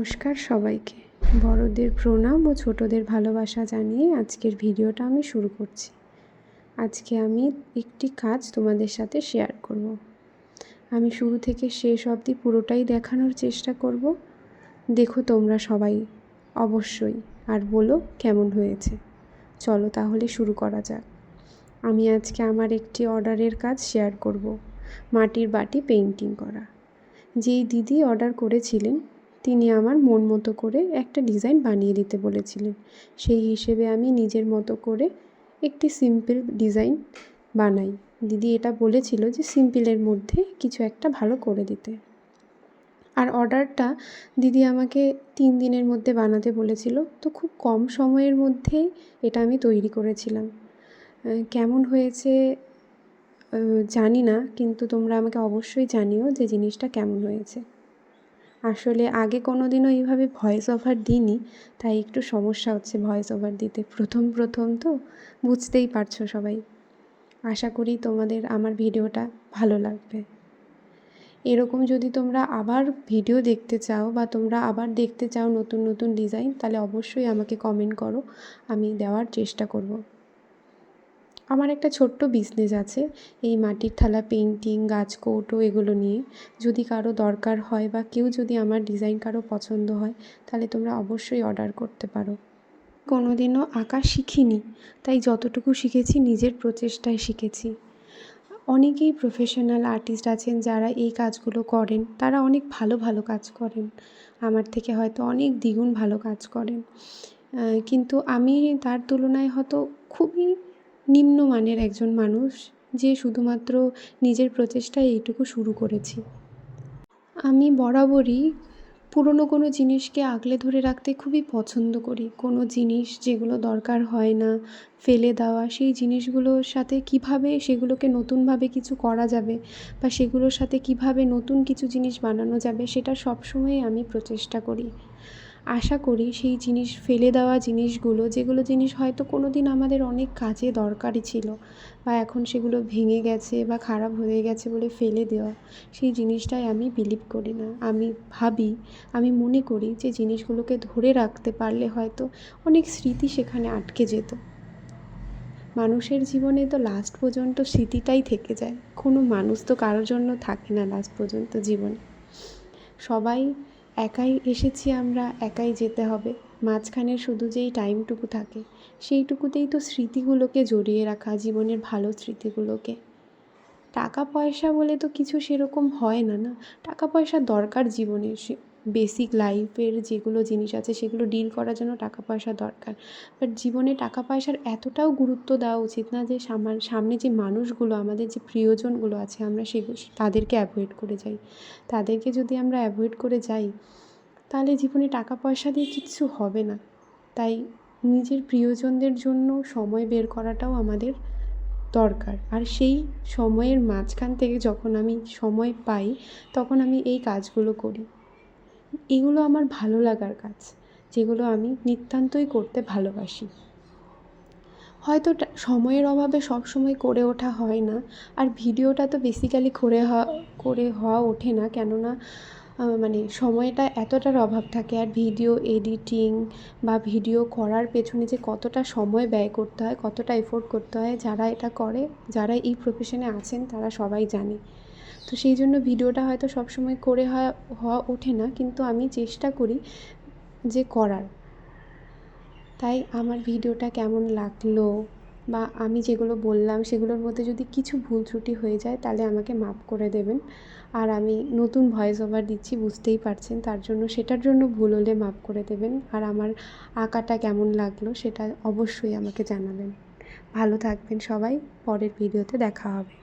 নমস্কার সবাইকে। বড়দের প্রণাম ও ছোটদের ভালোবাসা জানিয়ে আজকের ভিডিওটা আমি শুরু করছি। আজকে আমি একটি কাজ তোমাদের সাথে শেয়ার করব। আমি শুরু থেকে শেষ অবধি পুরোটাই দেখানোর চেষ্টা করব। দেখো তোমরা সবাই অবশ্যই, আর বলো কেমন হয়েছে। চলো তাহলে শুরু করা যাক। আমি আজকে আমার একটি অর্ডারের কাজ শেয়ার করব, মাটির বাটি পেইন্টিং করা। যেই দিদি অর্ডার করেছিলেন তিনি আমার মন মতো করে একটা ডিজাইন বানিয়ে দিতে বলেছিলেন। সেই হিসেবে আমি নিজের মতো করে একটি সিম্পল ডিজাইন বানাই। দিদি এটা বলেছিল যে সিম্পলের মধ্যে কিছু একটা ভালো করে দিতে। আর অর্ডারটা দিদি আমাকে 3 দিনের মধ্যে বানাতে বলেছিল, তো খুব কম সময়ের মধ্যেই এটা আমি তৈরি করেছিলাম। কেমন হয়েছে জানি না, কিন্তু তোমরা আমাকে অবশ্যই জানিও যে জিনিসটা কেমন হয়েছে। আসলে আগে কোনো দিনও এইভাবে ভয়েস ওভার দিইনি, তাই একটু সমস্যা হচ্ছে ভয়েস ওভার দিতে। প্রথম তো বুঝতেই পারছো সবাই। আশা করি তোমাদের আমার ভিডিওটা ভালো লাগবে। এরকম যদি তোমরা আবার ভিডিও দেখতে চাও বা তোমরা আবার দেখতে চাও নতুন নতুন ডিজাইন, তাহলে অবশ্যই আমাকে কমেন্ট করো, আমি দেওয়ার চেষ্টা করব। আমার একটা ছোট্ট বিজনেস আছে এই মাটির থালা পেইন্টিং, গাছ কৌটো এগুলো নিয়ে। যদি কারো দরকার হয় বা কেউ যদি আমার ডিজাইন কারো পছন্দ হয়, তাহলে তোমরা অবশ্যই অর্ডার করতে পারো। কোনো দিনও আঁকা শিখিনি, তাই যতটুকু শিখেছি নিজের প্রচেষ্টায় শিখেছি। অনেকেই প্রফেশনাল আর্টিস্ট আছেন যারা এই কাজগুলো করেন, তারা অনেক ভালো ভালো কাজ করেন, আমার থেকে হয়তো অনেক দ্বিগুণ ভালো কাজ করেন। কিন্তু আমি তার তুলনায় হয়তো খুবই নিম্নমানের একজন মানুষ, যে শুধুমাত্র নিজের প্রচেষ্টায় এইটুকু শুরু করেছি। আমি বরাবরই পুরনো কোনো জিনিসকে আগলে ধরে রাখতে খুবই পছন্দ করি। কোনো জিনিস যেগুলো দরকার হয় না ফেলে দেওয়া, সেই জিনিসগুলোর সাথে কিভাবে সেগুলোকে নতুনভাবে কিছু করা যাবে বা সেগুলোর সাথে কিভাবে নতুন কিছু জিনিস বানানো যাবে, সেটা সবসময়ই আমি প্রচেষ্টা করি। আশা করি সেই জিনিস ফেলে দেওয়া জিনিসগুলো, যেগুলো জিনিস হয়তো কোনো দিন আমাদের অনেক কাজে দরকারি ছিল বা এখন সেগুলো ভেঙে গেছে বা খারাপ হয়ে গেছে বলে ফেলে দেওয়া, সেই জিনিসটাই আমি বিলিভ করি না। আমি মনে করি যে জিনিসগুলোকে ধরে রাখতে পারলে হয়তো অনেক স্মৃতি সেখানে আটকে যেত। মানুষের জীবনে তো লাস্ট পর্যন্ত স্মৃতিটাই থেকে যায়। কোনো মানুষ তো কারোর জন্য থাকে না লাস্ট পর্যন্ত জীবনে। সবাই একাই এসেছি, আমরা একাই যেতে হবে। মাঝখানে শুধু যেই টাইমটুকু থাকে সেইটুকুতেই তো স্মৃতিগুলোকে জড়িয়ে রাখা, জীবনের ভালো স্মৃতিগুলোকে। টাকা পয়সা বলে তো কিছু সেরকম হয় না, না। টাকা পয়সার দরকার জীবনে, বেসিক লাইফের যেগুলো জিনিস আছে সেগুলো ডিল করার জন্য টাকা পয়সা দরকার। বাট জীবনে টাকা পয়সার এতটাও গুরুত্ব দেওয়া উচিত না যে সামনে যে মানুষগুলো, আমাদের যে প্রিয়জনগুলো আছে, আমরা তাদেরকে অ্যাভয়েড করে যাই। তাদেরকে যদি আমরা অ্যাভয়েড করে যাই, তাহলে জীবনে টাকা পয়সা দিয়ে কিচ্ছু হবে না। তাই নিজের প্রিয়জনদের জন্য সময় বের করাটাও আমাদের দরকার। আর সেই সময়ের মাঝখান থেকে যখন আমি সময় পাই, তখন আমি এই কাজগুলো করি। এগুলো আমার ভালো লাগার কাজ, যেগুলো আমি নিতান্তই করতে ভালোবাসি। হয়তো সময়ের অভাবে সবসময় করে ওঠা হয় না। আর ভিডিওটা তো বেসিক্যালি করে হওয়া ওঠে না, কেননা সময়টা এতটার অভাব থাকে। আর ভিডিও এডিটিং বা ভিডিও করার পেছনে যে কতটা সময় ব্যয় করতে হয়, কতটা এফোর্ট করতে হয়, যারা এটা করে, যারা এই প্রফেশনে আছেন, তারা সবাই জানে। তো সেই জন্য ভিডিওটা হয়তো সবসময় করে হওয়া ওঠে না, কিন্তু আমি চেষ্টা করি যে করার। তাই আমার ভিডিওটা কেমন লাগলো বা আমি যেগুলো বললাম সেগুলোর মধ্যে যদি কিছু ভুল ত্রুটি হয়ে যায়, তাহলে আমাকে মাফ করে দেবেন। আর আমি নতুন ভয়েস ওভার দিচ্ছি, বুঝতেই পারছেন, সেটার জন্য ভুল হলে মাফ করে দেবেন। আর আমার আঁকাটা কেমন লাগলো সেটা অবশ্যই আমাকে জানাবেন। ভালো থাকবেন সবাই, পরের ভিডিওতে দেখা হবে।